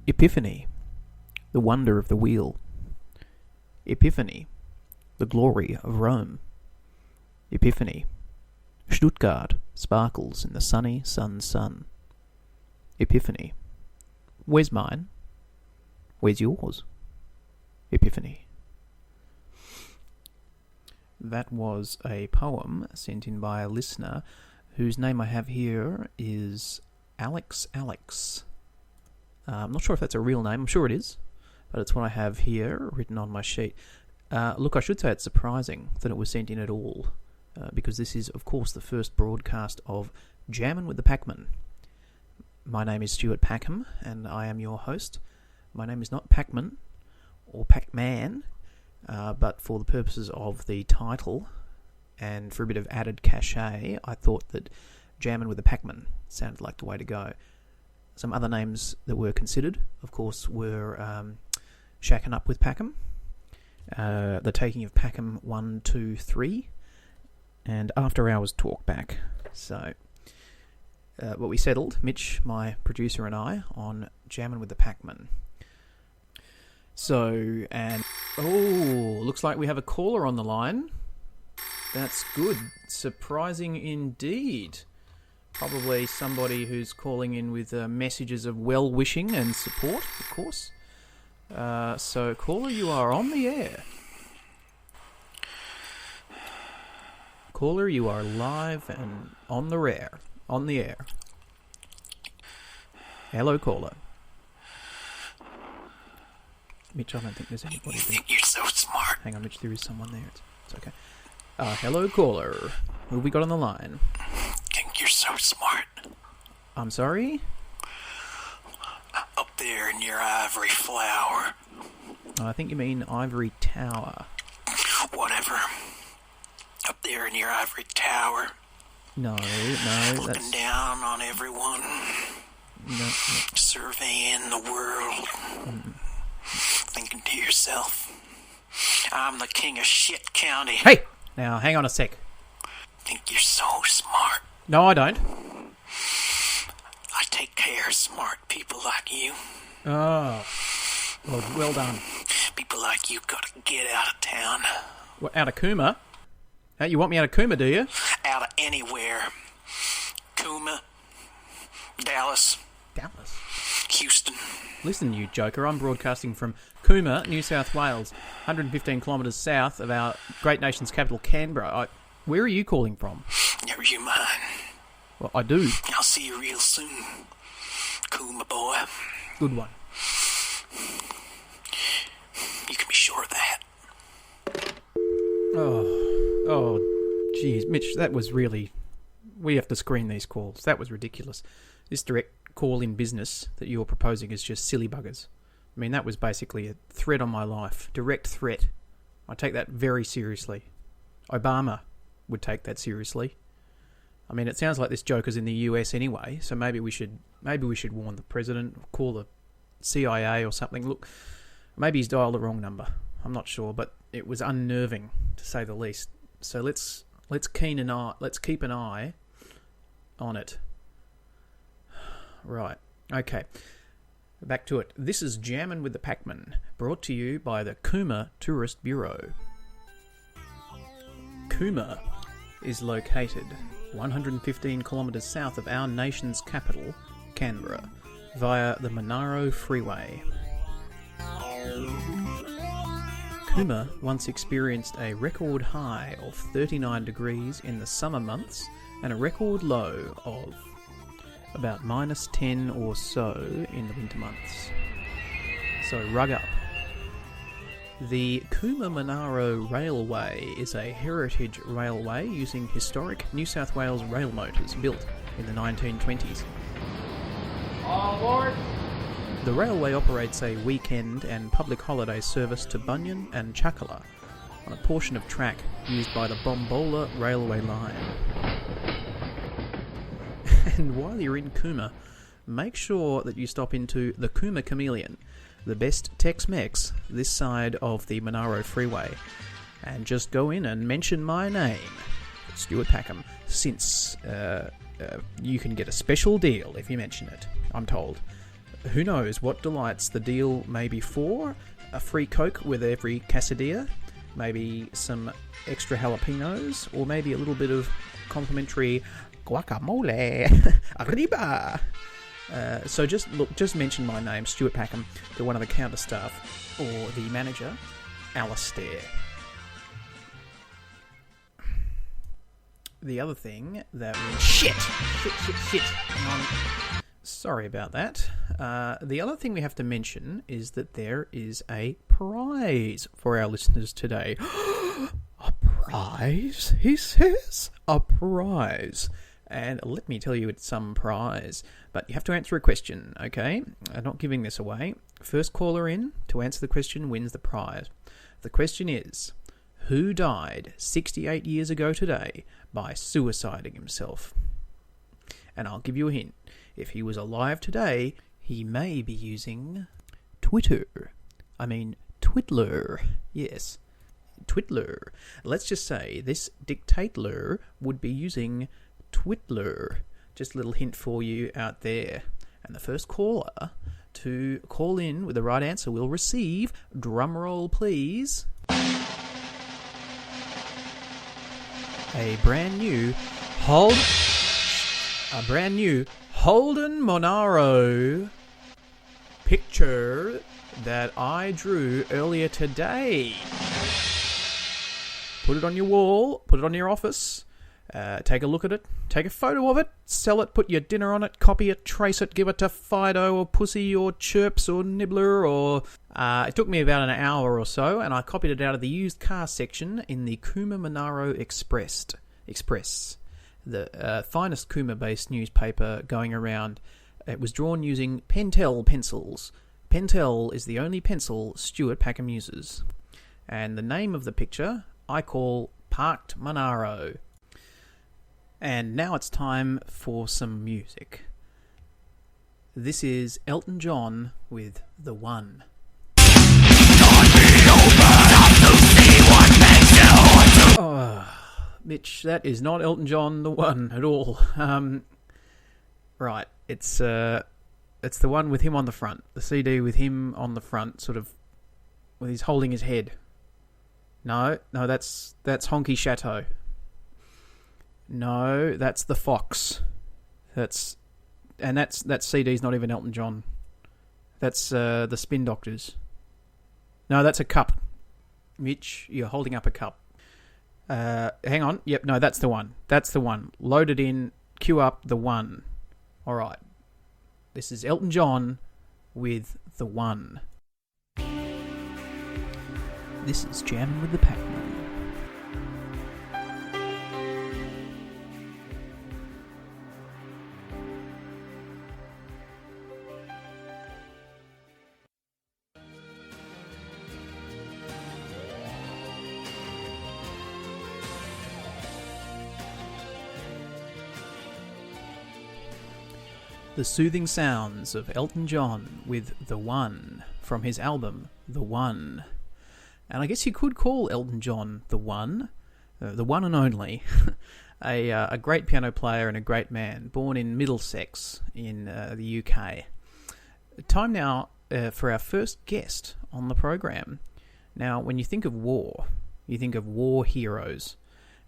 Epiphany, the wonder of the wheel. Epiphany, the glory of Rome. Epiphany, Stuttgart sparkles in the sunny sun. Epiphany, where's mine? Where's yours? Epiphany. That was a poem sent in by a listener whose name I have here is Alex. I'm not sure if that's a real name. I'm sure it is, but it's what I have here written on my sheet. Look, I should say it's surprising that it was sent in at all, because this is, of course, the first broadcast of Jammin with the Packman. My name is Stuart Packham, and I am your host. My name is not Packman or Packman, but for the purposes of the title and for a bit of added cachet, I thought that Jammin with the Packman sounded like the way to go. Some other names that were considered, of course, were Shacking Up with Packham, The Taking of Packham 1, 2, 3, and After Hours Talkback. So, what we settled, Mitch, my producer, and I, on Jammin with the Packman. So, and looks like we have a caller on the line. That's good. Surprising indeed. Probably somebody who's calling in with messages of well-wishing and support, of course. So, caller, you are on the air. Caller, you are live and on the air. On the air. Hello, caller. Mitch, I don't think there's anybody there. You think you're so smart. Hang on, Mitch, there is someone there. It's okay. Hello, caller. Who have we got on the line? Think you're so smart. I'm sorry? Up there in your ivory flower. I think you mean ivory tower. Whatever. Up there in your ivory tower. No, Looking that's... down on everyone. No. Surveying the world. Thinking to yourself, I'm the king of shit county. Hey! Now, hang on a sec. Think you're so smart. No, I don't. I take care of smart people like you. Oh. Well done. People like you gotta get out of town. What, out of Cooma? Hey, you want me out of Cooma, do you? Out of anywhere. Cooma. Dallas. Houston. Listen, you joker, I'm broadcasting from Cooma, New South Wales, 115 kilometres south of our great nation's capital, Canberra. Where are you calling from? Never you mind. Well, I do. I'll see you real soon. Cooma boy. Good one. You can be sure of that. Oh, geez, Mitch, that was really... We have to screen these calls. That was ridiculous. This direct call-in business that you're proposing is just silly buggers. I mean, that was basically a threat on my life. Direct threat. I take that very seriously. Obama would take that seriously. I mean, it sounds like this joker's in the US anyway, so maybe we should warn the president, call the CIA or something. Look, maybe he's dialed the wrong number. I'm not sure, but it was unnerving, to say the least. So let's keep an eye on it. Right. Okay. Back to it. This is Jammin with the Packman, brought to you by the Cooma Tourist Bureau. Cooma is located 115 kilometres south of our nation's capital, Canberra, via the Monaro Freeway. Cooma once experienced a record high of 39 degrees in the summer months and a record low of about -10 or so in the winter months. So rug up. The Cooma Monaro Railway is a heritage railway using historic New South Wales rail motors built in the 1920s. The railway operates a weekend and public holiday service to Bunyan and Chakala on a portion of track used by the Bombola railway line. And while you're in Cooma, make sure that you stop into the Cooma Chameleon, the best Tex-Mex this side of the Monaro Freeway, and just go in and mention my name, Stuart Packham, since you can get a special deal if you mention it, I'm told. Who knows what delights the deal may be for? A free Coke with every quesadilla, maybe some extra jalapenos, or maybe a little bit of complimentary guacamole. Arriba! So just mention my name, Stuart Packham, to one of the counter staff or the manager, Alistair. The other thing that we... Shit! Hang on. Sorry about that. The other thing we have to mention is that there is a prize for our listeners today. A prize? He says. A prize. And let me tell you, it's some prize. But you have to answer a question, okay? I'm not giving this away. First caller in to answer the question wins the prize. The question is, who died 68 years ago today by suiciding himself? And I'll give you a hint. If he was alive today, he may be using Twitter. I mean, Twitler. Yes, Twitler. Let's just say this dictator would be using Twitler. Just a little hint for you out there. And the first caller to call in with the right answer will receive, drumroll please, a brand new Holden Monaro picture that I drew earlier today. Put it on your wall, put it on your office, take a look at it, take a photo of it, sell it, put your dinner on it, copy it, trace it, give it to Fido or Pussy or Chirps or Nibbler or... it took me about an hour or so, and I copied it out of the used car section in the Cooma Monaro Express, the finest Cooma-based newspaper going around. It was drawn using Pentel pencils. Pentel is the only pencil Stuart Packham uses. And the name of the picture I call Parked Monaro. And now it's time for some music. This is Elton John with The One. Oh, Mitch, that is not Elton John The One at all. Right, it's the one with him on the front. The CD with him on the front, sort of, when he's holding his head. No, that's Honky Chateau. No, that's The Fox. That CD's not even Elton John. That's the Spin Doctors. No, that's a cup. Mitch, you're holding up a cup. Hang on. Yep, no, that's the one. That's the one. Load it in. Cue up The One. All right. This is Elton John with The One. This is Jammin' with the Packman. The soothing sounds of Elton John with The One from his album The One. And I guess you could call Elton John The One, the one and only, a great piano player and a great man, born in Middlesex in the UK. Time now for our first guest on the program. Now, when you think of war, you think of war heroes,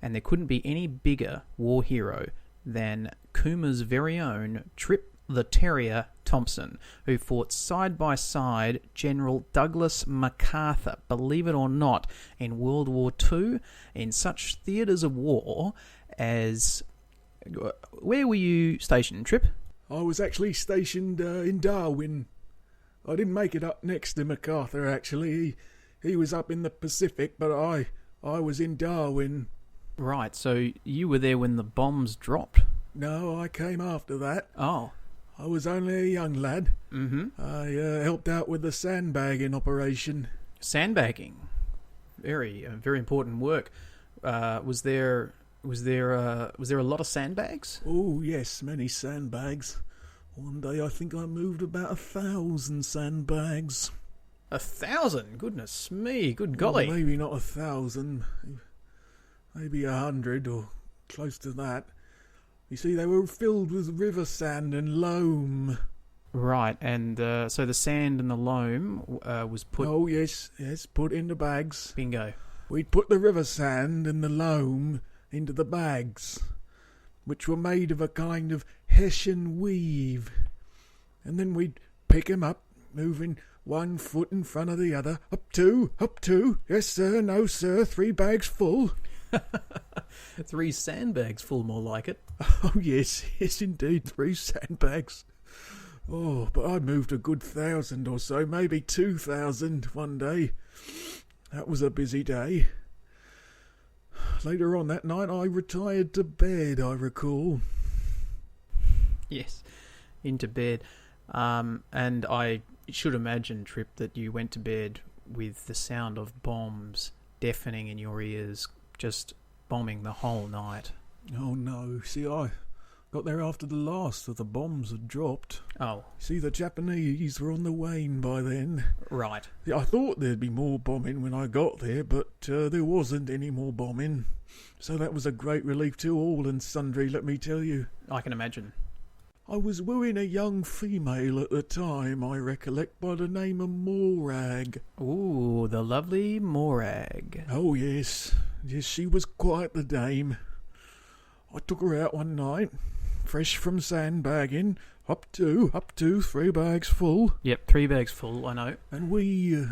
and there couldn't be any bigger war hero than Cooma's very own Trip the Terrier Thompson, who fought side by side General Douglas MacArthur, believe it or not, in World War II, in such theatres of war as... Where were you stationed, Trip? I was actually stationed in Darwin. I didn't make it up next to MacArthur, actually. He was up in the Pacific, but I was in Darwin. Right, so you were there when the bombs dropped? No, I came after that. Oh. I was only a young lad. Mm-hmm. I helped out with the sandbagging operation. Sandbagging? Very important work. Was there a lot of sandbags? Oh, yes, many sandbags. One day I think I moved about 1,000 sandbags. 1,000? Goodness me, good golly. Well, maybe not 1,000. Maybe 100 or close to that. You see, they were filled with river sand and loam. Right, and so the sand and the loam was put... Oh, yes, put in the bags. Bingo. We'd put the river sand and the loam into the bags, which were made of a kind of Hessian weave. And then we'd pick 'em up, moving one foot in front of the other. Up two. Yes, sir, no, sir, 3 bags full. 3 sandbags full, more like it. Oh, yes, indeed, 3 sandbags. Oh, but I moved a good 1,000 or so, maybe 2,000 one day. That was a busy day. Later on that night, I retired to bed, I recall. Yes, into bed. And I should imagine, Trip, that you went to bed with the sound of bombs deafening in your ears, just bombing the whole night. Oh, no. See, I got there after the last of the bombs had dropped. Oh. See, the Japanese were on the wane by then. Right. I thought there'd be more bombing when I got there, but there wasn't any more bombing. So that was a great relief to all and sundry, let me tell you. I can imagine. I was wooing a young female at the time, I recollect, by the name of Morag. Ooh, the lovely Morag. Oh, yes. Yes, she was quite the dame. I took her out one night, fresh from sandbagging, up to 3 bags full. Yep, 3 bags full, I know. And we,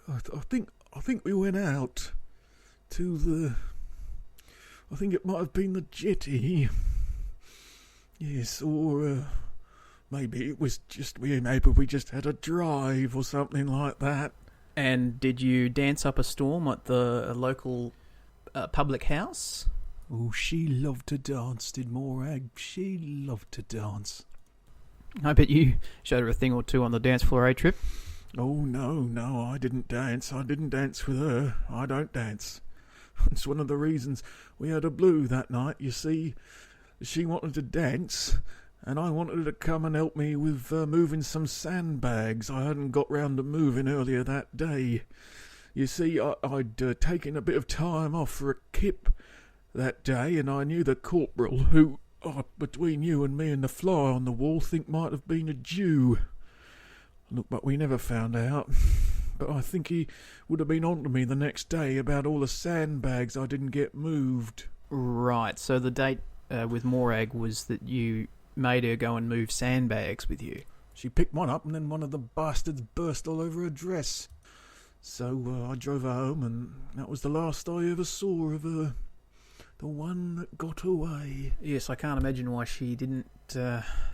I think we went out to the, I think it might have been the jetty. Yes, or maybe it was just, maybe we just had a drive or something like that. And did you dance up a storm at the local public house? Oh, she loved to dance, did Morag. She loved to dance. I bet you showed her a thing or two on the dance floor, eh, Trip? Oh, no, I didn't dance. I didn't dance with her. I don't dance. It's one of the reasons we had a blue that night, you see. She wanted to dance, and I wanted her to come and help me with moving some sandbags I hadn't got round to moving earlier that day. You see, I'd taken a bit of time off for a kip that day, and I knew the corporal, who, between you and me and the fly on the wall, think might have been a Jew. Look, but we never found out. But I think he would have been on to me the next day about all the sandbags I didn't get moved. Right, so the date with Morag was that you made her go and move sandbags with you. She picked one up and then one of the bastards burst all over her dress. So I drove her home, and that was the last I ever saw of her. The one that got away. Yes, I can't imagine why she didn't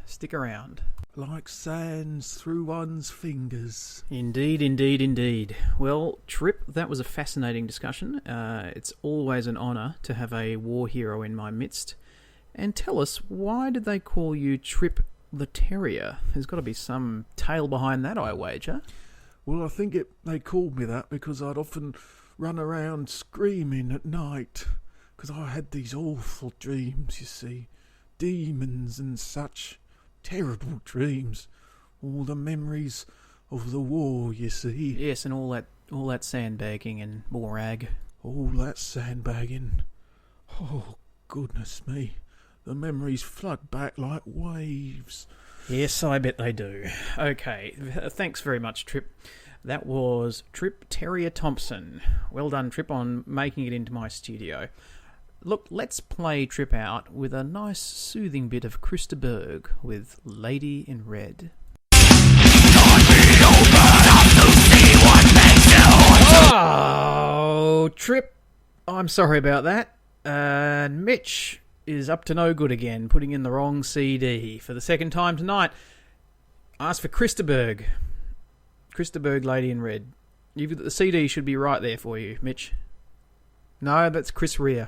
stick around. Like sands through one's fingers. Indeed. Well, Trip, that was a fascinating discussion. It's always an honour to have a war hero in my midst. And tell us, why did they call you Trip the Terrier? There's got to be some tale behind that, I wager. Well, I think they called me that because I'd often run around screaming at night. Because I had these awful dreams, you see. Demons and such. Terrible dreams. All the memories of the war, you see. Yes, and all that sandbagging and Morag. All that sandbagging. Oh, goodness me. The memories flood back like waves. Yes, I bet they do. Okay, thanks very much, Trip. That was Trip Terrier Thompson. Well done, Trip, on making it into my studio. Look, let's play Trip out with a nice soothing bit of Christa Berg with Lady in Red. Oh, Trip, I'm sorry about that. And Mitch is up to no good again, putting in the wrong CD for the second time tonight. Ask for Christa Berg. Christa Berg, Lady in Red. The CD should be right there for you, Mitch. No, that's Chris Rea.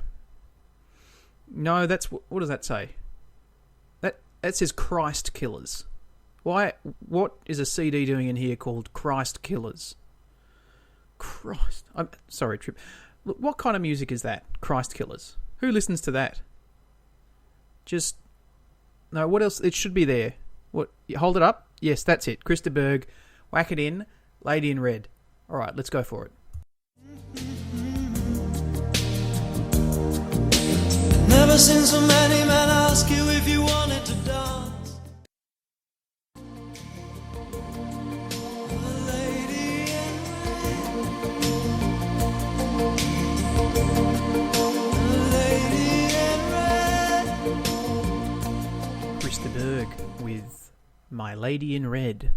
No, that's... What does that say? That says Christ Killers. Why? What is a CD doing in here called Christ Killers? Christ. I'm sorry, Trip. Look, what kind of music is that? Christ Killers. Who listens to that? Just... No, what else? It should be there. What? Hold it up? Yes, that's it. Christa Berg. Whack it in. Lady in Red. Alright, let's go for it. Never seen so many men ask you if you wanted to dance. My Lady in Red.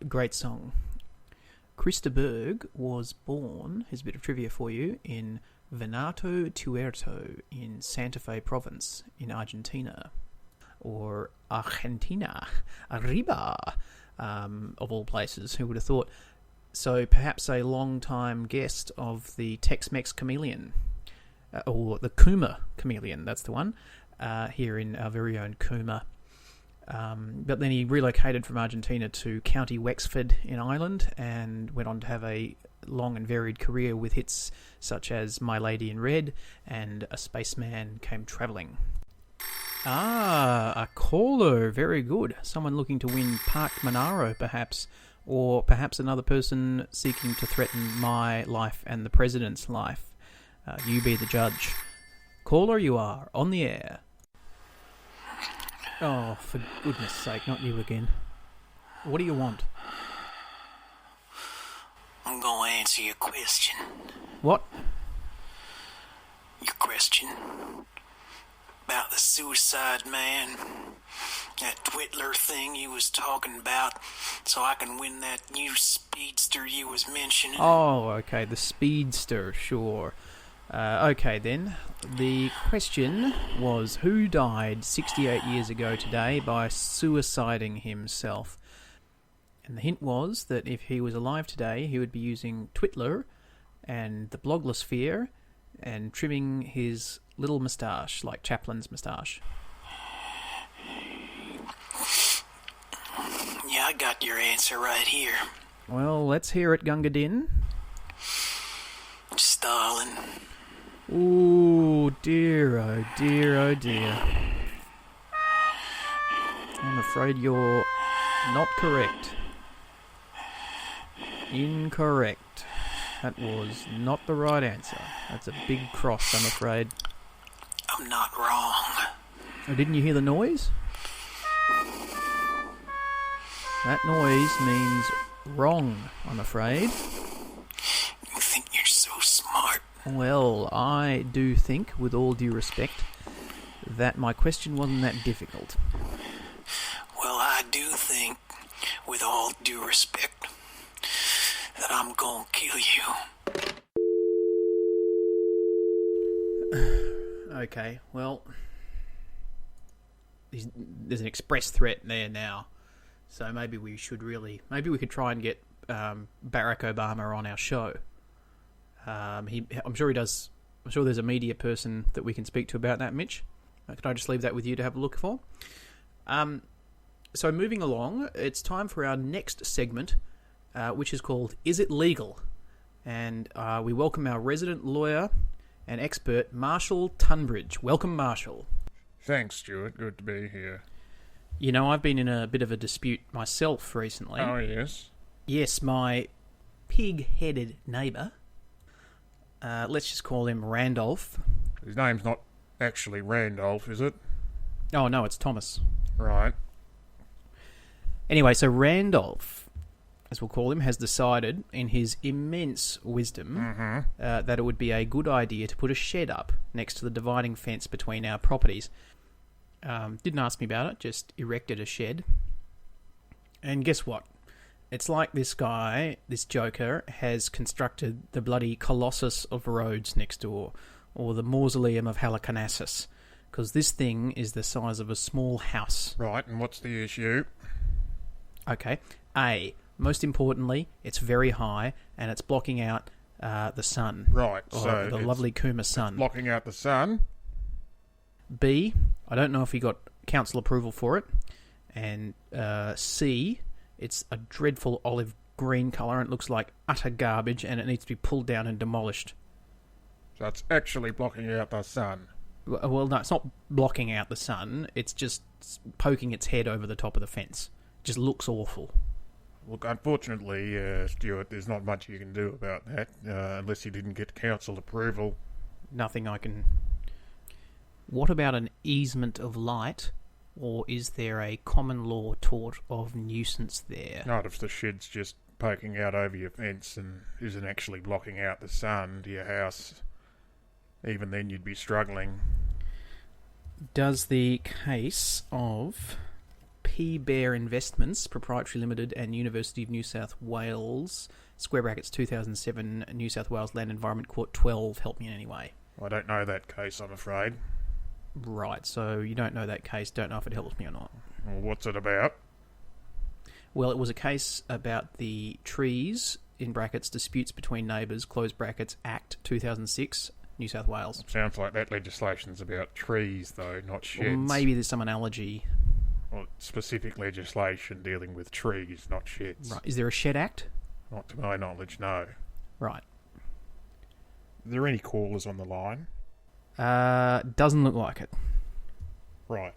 Great song. Christa Berg was born, here's a bit of trivia for you, in Venato Tuerto in Santa Fe province in Argentina. Or Argentina. Arriba. Of all places, who would have thought? So perhaps a long-time guest of the Tex-Mex Chameleon, or the Cooma Chameleon, that's the one, here in our very own Cooma. But then he relocated from Argentina to County Wexford in Ireland and went on to have a long and varied career with hits such as My Lady in Red and A Spaceman Came Travelling. A caller, very good. Someone looking to win Packman, perhaps, or perhaps another person seeking to threaten my life and the President's life. You be the judge. Caller, you are on the air. Oh, for goodness sake, not you again. What do you want? I'm going to answer your question. What? Your question about the suicide man. That Twitler thing you was talking about, so I can win that new speedster you was mentioning. Oh, okay, the speedster, sure. Okay then, the question was, who died 68 years ago today by suiciding himself? And the hint was that if he was alive today, he would be using Twitler and the blogosphere and trimming his little moustache, like Chaplin's moustache. Yeah, I got your answer right here. Well, let's hear it, Gunga Din. Stalin. Ooh, dear, oh dear, oh dear. I'm afraid you're not correct. Incorrect. That was not the right answer. That's a big cross, I'm afraid. I'm not wrong. Oh, didn't you hear the noise? That noise means wrong, I'm afraid. You think you're so smart? Well, I do think, with all due respect, that my question wasn't that difficult. Well, I do think, with all due respect, that I'm gonna kill you. Okay, well, there's an express threat there now, so maybe we could try and get Barack Obama on our show. I'm sure he does. I'm sure there's a media person that we can speak to about that, Mitch. Could I just leave that with you to have a look for? So moving along, it's time for our next segment, which is called Is It Legal? And we welcome our resident lawyer and expert, Marshall Tunbridge. Welcome, Marshall. Thanks, Stuart. Good to be here. You know, I've been in a bit of a dispute myself recently. Oh, yes? Yes, my pig-headed neighbour, let's just call him Randolph. His name's not actually Randolph, is it? Oh, no, it's Thomas. Right. Anyway, so Randolph, as we'll call him, has decided, in his immense wisdom, that it would be a good idea to put a shed up next to the dividing fence between our properties. Didn't ask me about it, just erected a shed. And guess what? It's like this guy, this joker, has constructed the bloody Colossus of Rhodes next door, or the Mausoleum of Halicarnassus, because this thing is the size of a small house. Right, and what's the issue? Okay. A, most importantly, it's very high, and it's blocking out the sun. Right, so the lovely Cooma sun. Blocking out the sun. B, I don't know if he got council approval for it. And C, it's a dreadful olive green colour, and it looks like utter garbage, and it needs to be pulled down and demolished. So it's actually blocking out the sun. Well, no, it's not blocking out the sun. It's just poking its head over the top of the fence. It just looks awful. Look, unfortunately, Stuart, there's not much you can do about that, unless you didn't get council approval. Nothing I can... What about an easement of light, or is there a common law tort of nuisance there? Not if the shed's just poking out over your fence and isn't actually blocking out the sun to your house. Even then you'd be struggling. Does the case of P-Bear Investments, Proprietary Limited, and University of New South Wales, square brackets 2007, New South Wales Land Environment Court 12. Help me in any way. I don't know that case, I'm afraid. Right, so you don't know that case, don't know if it helps me or not. Well, what's it about? Well, it was a case about the trees, in brackets, disputes between neighbours, close brackets, Act 2006, New South Wales. Sounds like that legislation's about trees, though, not sheds. Or maybe there's some analogy. Well, specific legislation dealing with trees, not sheds. Right, is there a Shed Act? Not to my knowledge, no. Right. Are there any callers on the line? Doesn't look like it. Right.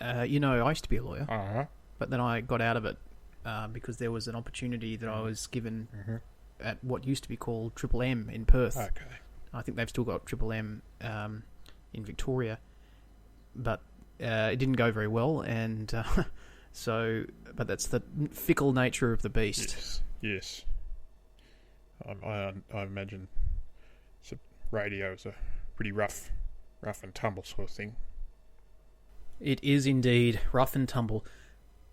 I used to be a lawyer, Uh-huh. but then I got out of it because there was an opportunity that I was given at what used to be called Triple M in Perth. Okay. I think they've still got Triple M in Victoria, but it didn't go very well, and but that's the fickle nature of the beast. Yes. I imagine radio is a pretty rough and tumble sort of thing. It is indeed rough and tumble.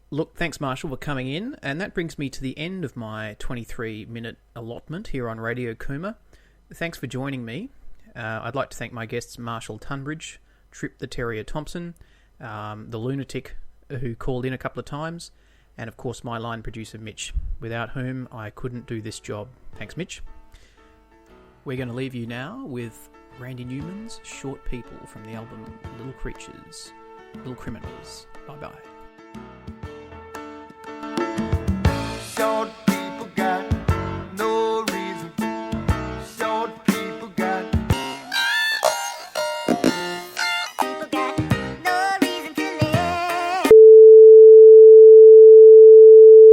Look, thanks, Marshall, for coming in, and that brings me to the end of my 23-minute allotment here on Radio Cooma. Thanks for joining me. I'd like to thank my guests, Marshall Tunbridge, Trip the Terrier Thompson, the lunatic who called in a couple of times, and of course my line producer, Mitch, without whom I couldn't do this job. Thanks, Mitch. We're going to leave you now with Randy Newman's Short People from the album Little Creatures, Little Criminals. Bye-bye.